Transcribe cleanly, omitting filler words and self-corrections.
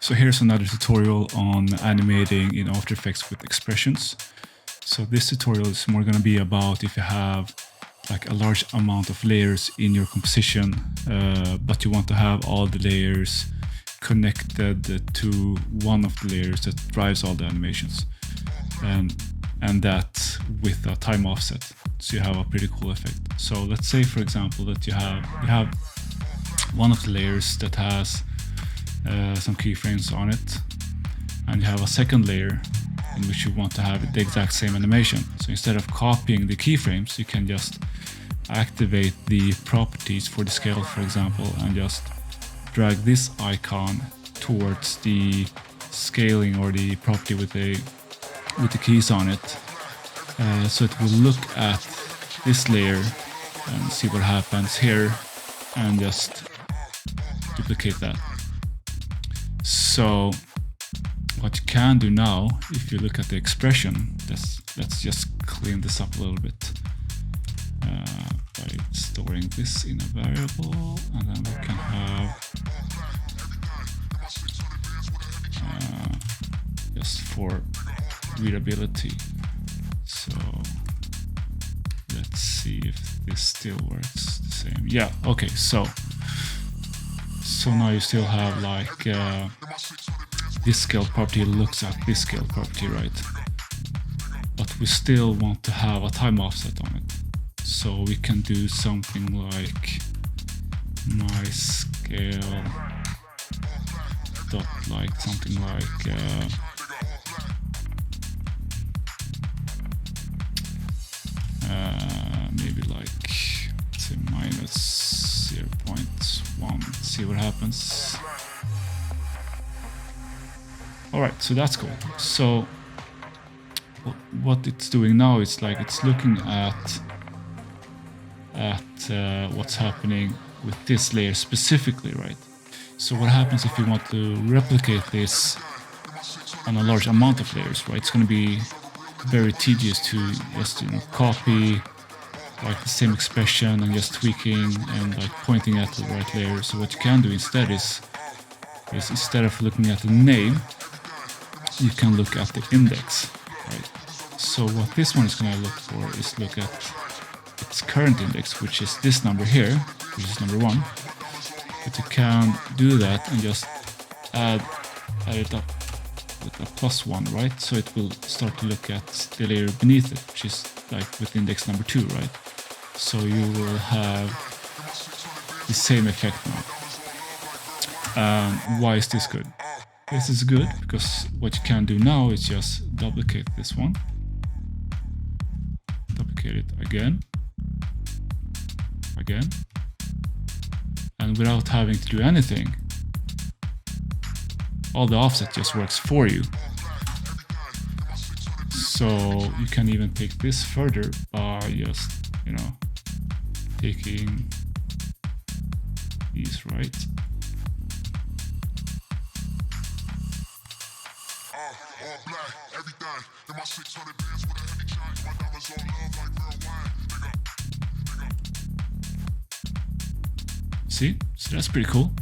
So here's another tutorial on animating in After Effects with expressions. So this tutorial is more going to be about if you have like a large amount of layers in your composition, but you want to have all the layers connected to one of the layers that drives all the animations, and that with a time offset, so you have a pretty cool effect. So let's say, for example, that you have one of the layers that has some keyframes on it, and you have a second layer in which you want to have the exact same animation. So instead of copying the keyframes, you can just activate the properties for the scale, for example, and just drag this icon towards the scaling or the property with the keys on it. So it will look at this layer and see what happens here, and just duplicate that. So what you can do now, if you look at the expression, let's just clean this up a little bit by storing this in a variable, and then we can have just for readability. So let's see if this still works the same. Yeah, okay, so now you still have like this scale property looks at this scale property, right? But we still want to have a time offset on it. So we can do something like my scale dot like something like maybe like, let's say minus 0.1. See what happens. All right, so that's cool. So what it's doing now is like it's looking at what's happening with this layer specifically, right? So what happens if you want to replicate this on a large amount of layers, right? It's going to be very tedious to just copy like the same expression and just tweaking and like pointing at the right layer. So what you can do instead is instead of looking at the name, you can look at the index, right? So what this one is going to look for is look at its current index, which is this number here, which is number 1. But you can do that and just add it up with a +1, right? So it will start to look at the layer beneath it, which is like with index number 2, right? So you will have the same effect now. Why is this good? This is good because what you can do now is just duplicate this one, duplicate it again, and without having to do anything, all the offset just works for you. So you can even take this further by just, taking these, right? See? So that's pretty cool.